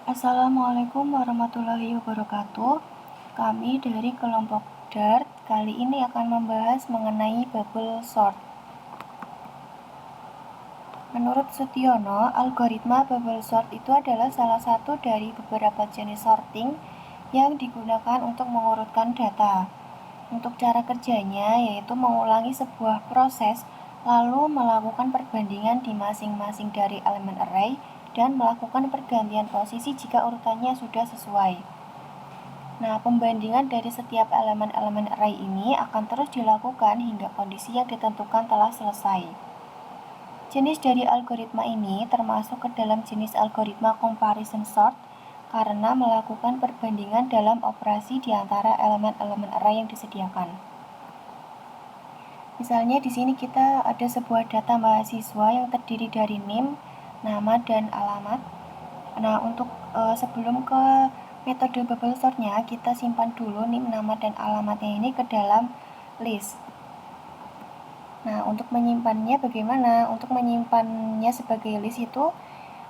Assalamualaikum warahmatullahi wabarakatuh. Kami dari kelompok DART kali ini akan membahas mengenai bubble sort. Menurut Sutiono, algoritma bubble sort itu adalah salah satu dari beberapa jenis sorting yang digunakan untuk mengurutkan data. Untuk cara kerjanya yaitu mengulangi sebuah proses lalu melakukan perbandingan di masing-masing dari elemen array dan melakukan pergantian posisi jika urutannya sudah sesuai. Nah, pembandingan dari setiap elemen-elemen array ini akan terus dilakukan hingga kondisi yang ditentukan telah selesai. Jenis dari algoritma ini termasuk ke dalam jenis algoritma comparison sort karena melakukan perbandingan dalam operasi di antara elemen-elemen array yang disediakan. Misalnya di sini kita ada sebuah data mahasiswa yang terdiri dari NIM, nama, dan alamat. Nah, untuk sebelum ke metode bubble sortnya, kita simpan dulu NIM, nama, dan alamatnya ini ke dalam list. Nah, untuk menyimpannya bagaimana? Untuk menyimpannya sebagai list itu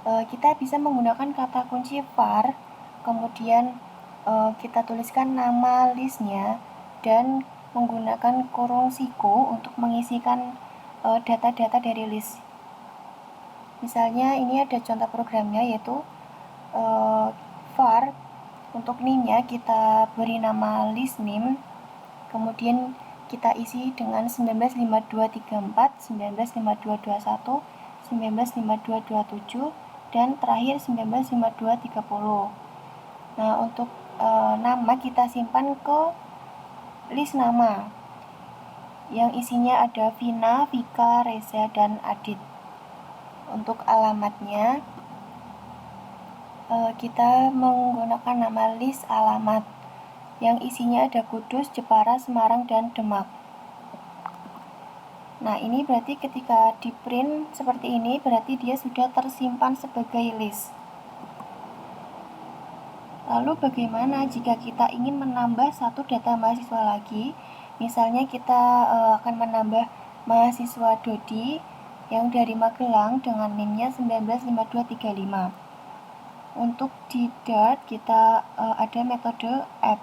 kita bisa menggunakan kata kunci var, kemudian kita tuliskan nama listnya dan menggunakan kurung siku untuk mengisikan data-data dari list. Misalnya ini ada contoh programnya yaitu var untuk name-nya kita beri nama list name, kemudian kita isi dengan 195234, 195221, 195227 dan terakhir 195230. Nah, untuk nama kita simpan ke list nama yang isinya ada Vina, Vika, Reza, dan Adit. Untuk alamatnya kita menggunakan nama list alamat yang isinya ada Kudus, Jepara, Semarang, dan Demak. Nah, ini berarti ketika di print seperti ini berarti dia sudah tersimpan sebagai list. Lalu bagaimana jika kita ingin menambah satu data mahasiswa lagi? Misalnya kita akan menambah mahasiswa Dodi yang dari Magelang dengan NIM-nya 195235. Untuk di Dart kita ada metode add.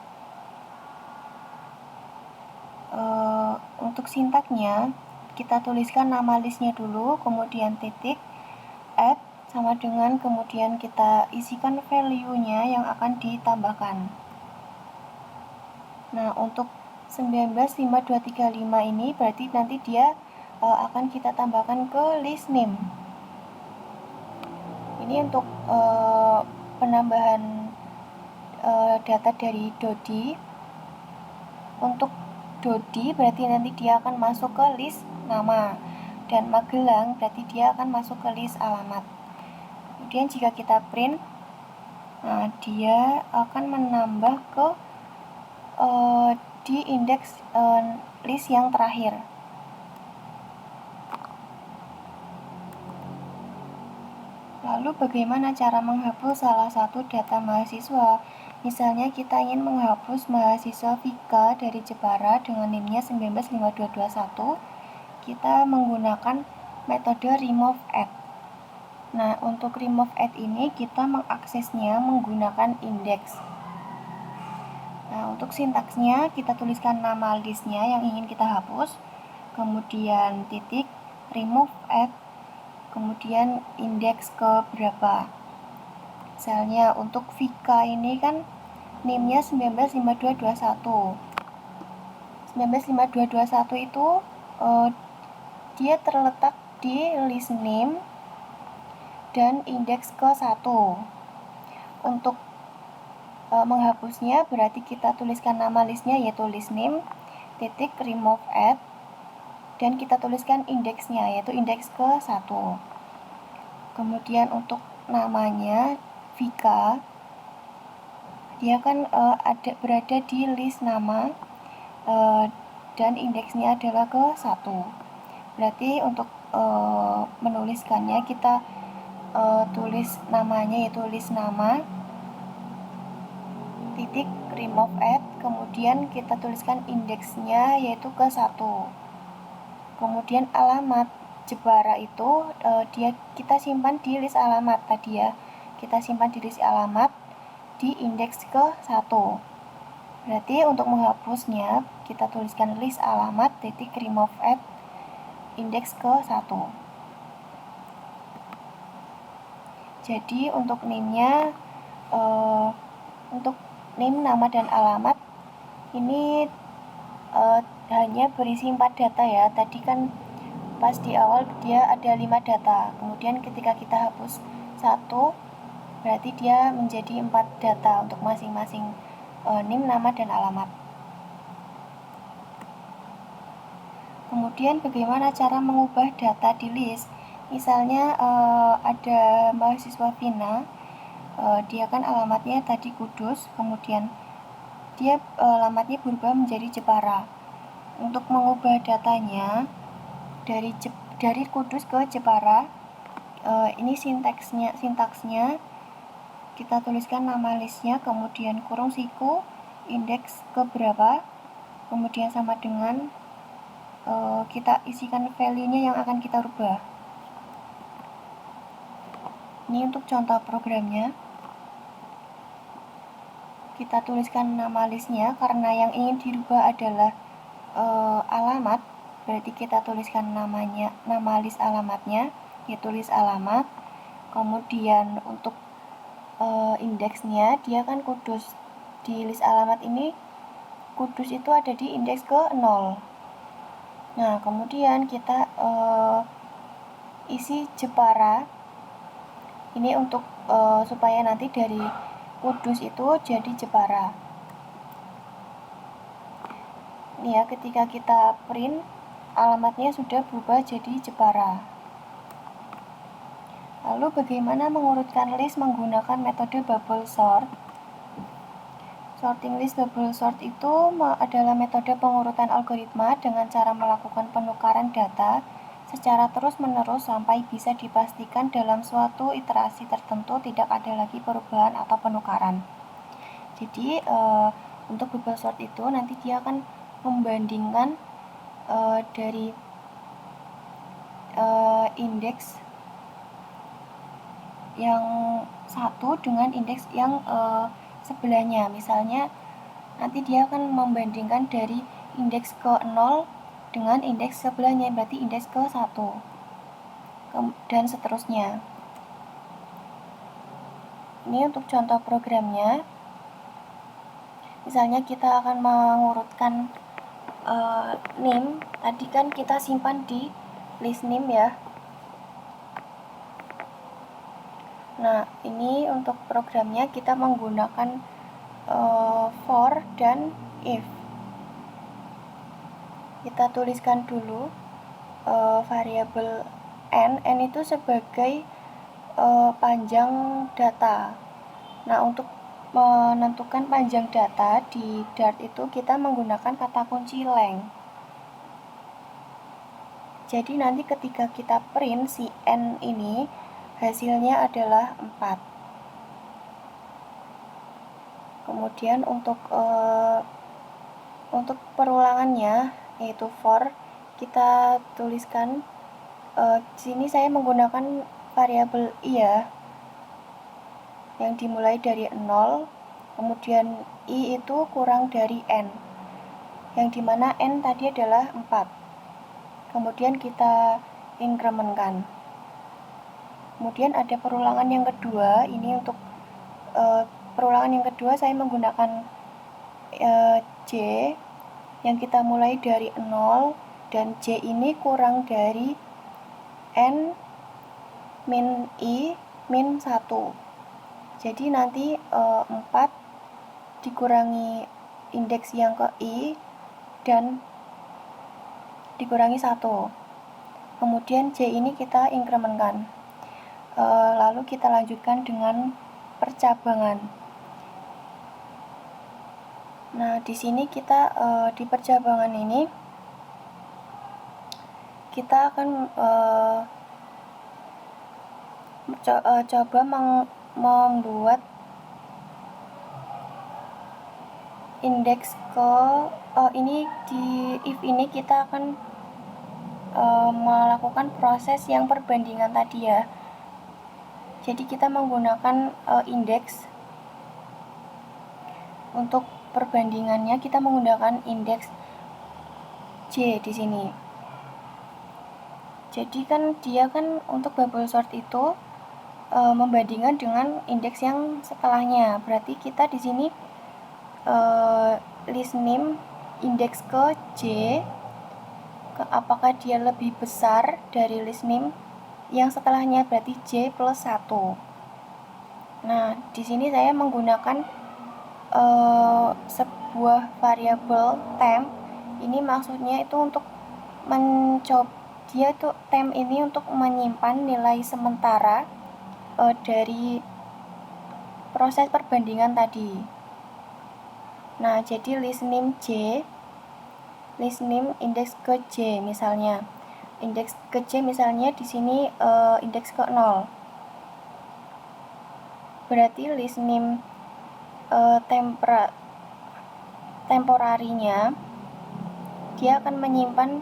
Untuk sintaknya kita tuliskan nama listnya dulu, kemudian titik, add sama dengan kemudian kita isikan value-nya yang akan ditambahkan. Nah, untuk 195235 ini berarti nanti dia akan kita tambahkan ke list name. Ini untuk penambahan data dari Dodi. Untuk Dodi berarti nanti dia akan masuk ke list nama, dan Magelang berarti dia akan masuk ke list alamat. Kemudian jika kita print, nah dia akan menambah ke di indeks list yang terakhir. Lalu bagaimana cara menghapus salah satu data mahasiswa? Misalnya kita ingin menghapus mahasiswa Vika dari Jepara dengan NIM-nya 195221, kita menggunakan metode remove add. Nah, untuk remove add ini kita mengaksesnya menggunakan indeks. Nah, untuk sintaksnya kita tuliskan nama listnya yang ingin kita hapus, kemudian titik, remove add, kemudian indeks ke berapa. Misalnya untuk Vika ini kan NIM-nya 195221. 195221 itu dia terletak di list name dan indeks ke 1. Untuk menghapusnya berarti kita tuliskan nama listnya yaitu list name, titik, remove add, dan kita tuliskan indeksnya yaitu indeks ke 1. Kemudian untuk namanya Vika, dia kan berada di list nama dan indeksnya adalah ke 1. Berarti untuk menuliskannya kita tulis namanya yaitu list nama, titik, remove add, kemudian kita tuliskan indeksnya yaitu ke 1. Kemudian alamat Jepara itu kita simpan di list alamat tadi ya. kita simpan di list alamat di indeks ke-1. Berarti untuk menghapusnya kita tuliskan list alamat titik remove at indeks ke-1. Jadi untuk name-nya, untuk name, nama, dan alamat ini hanya berisi 4 data ya. Tadi kan pas di awal dia ada 5 data, kemudian ketika kita hapus 1 berarti dia menjadi 4 data untuk masing-masing name, nama, dan alamat. Kemudian bagaimana cara mengubah data di list? Misalnya ada mahasiswa Vina, dia kan alamatnya tadi Kudus, kemudian dia alamatnya berubah menjadi Jepara. Untuk mengubah datanya dari Kudus ke Jepara, ini sintaksnya kita tuliskan nama listnya, kemudian kurung siku, indeks ke berapa, kemudian sama dengan kita isikan value-nya yang akan kita rubah. Ini untuk contoh programnya. Kita tuliskan nama listnya, karena yang ingin dirubah adalah alamat, berarti kita tuliskan nama list alamatnya, yaitu list alamat. Kemudian untuk indeksnya, dia kan Kudus. Di list alamat ini Kudus itu ada di indeks ke-0. Nah, kemudian kita isi Jepara. Ini untuk supaya nanti dari Kudus itu jadi Jepara. Ini ya, ketika kita print, alamatnya sudah berubah jadi Jepara. Lalu bagaimana mengurutkan list menggunakan metode bubble sort? Sorting list bubble sort itu adalah metode pengurutan algoritma dengan cara melakukan penukaran data secara terus-menerus sampai bisa dipastikan dalam suatu iterasi tertentu tidak ada lagi perubahan atau penukaran. Jadi untuk bubble sort itu nanti dia akan membandingkan dari indeks yang satu dengan indeks yang sebelahnya. Misalnya nanti dia akan membandingkan dari indeks ke-0 dengan indeks sebelahnya, berarti indeks ke-1 dan seterusnya. Ini untuk contoh programnya. Misalnya kita akan mengurutkan name, tadi kan kita simpan di list name ya. Nah, ini untuk programnya kita menggunakan for dan if. Kita tuliskan dulu variabel n itu sebagai panjang data. Nah, untuk menentukan panjang data di Dart itu kita menggunakan kata kunci length. Jadi nanti ketika kita print si n ini, hasilnya adalah 4. Kemudian untuk perulangannya, yaitu for, kita tuliskan di sini saya menggunakan variabel i ya, yang dimulai dari 0, kemudian i itu kurang dari n, yang dimana n tadi adalah 4. Kemudian kita incrementkan. Kemudian ada perulangan yang kedua. Ini untuk perulangan yang kedua saya menggunakan j, yang kita mulai dari 0 dan j ini kurang dari n min i min 1. Jadi nanti 4 dikurangi indeks yang ke i dan dikurangi 1. Kemudian j ini kita incrementkan. Lalu kita lanjutkan dengan percabangan. Nah, di sini kita di percabangan ini kita akan coba membuat indeks ke ini di if ini kita akan melakukan proses yang perbandingan tadi ya. Jadi kita menggunakan indeks. Untuk perbandingannya kita menggunakan indeks J di sini. Jadi kan dia kan untuk bubble sort itu membandingkan dengan indeks yang setelahnya. Berarti kita di sini list name indeks ke J, apakah dia lebih besar dari list name yang setelahnya, berarti J plus 1. Nah, di sini saya menggunakan sebuah variabel temp. Ini maksudnya itu untuk mencoba, dia tuh temp ini untuk menyimpan nilai sementara dari proses perbandingan tadi. Nah, jadi list name J, list name indeks ke J misalnya. Indeks ke J misalnya di sini indeks ke 0. Berarti list name temporarinya dia akan menyimpan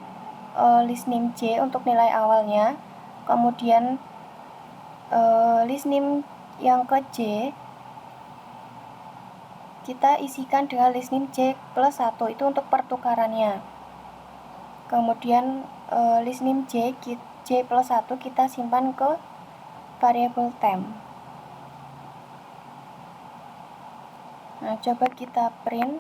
list name J untuk nilai awalnya, kemudian list name yang ke J kita isikan dengan list name J plus 1, itu untuk pertukarannya. Kemudian list name J plus 1 kita simpan ke variabel temp. Nah, coba kita print.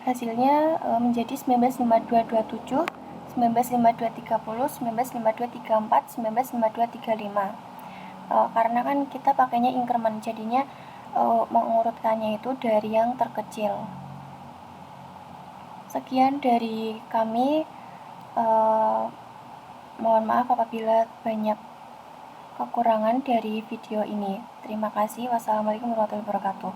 Hasilnya menjadi 195227, 195230, 195234, 195235. Karena kan kita pakainya increment, jadinya mengurutkannya itu dari yang terkecil. Sekian dari kami. Mohon maaf apabila banyak kekurangan dari video ini. Terima kasih. Wassalamualaikum warahmatullahi wabarakatuh.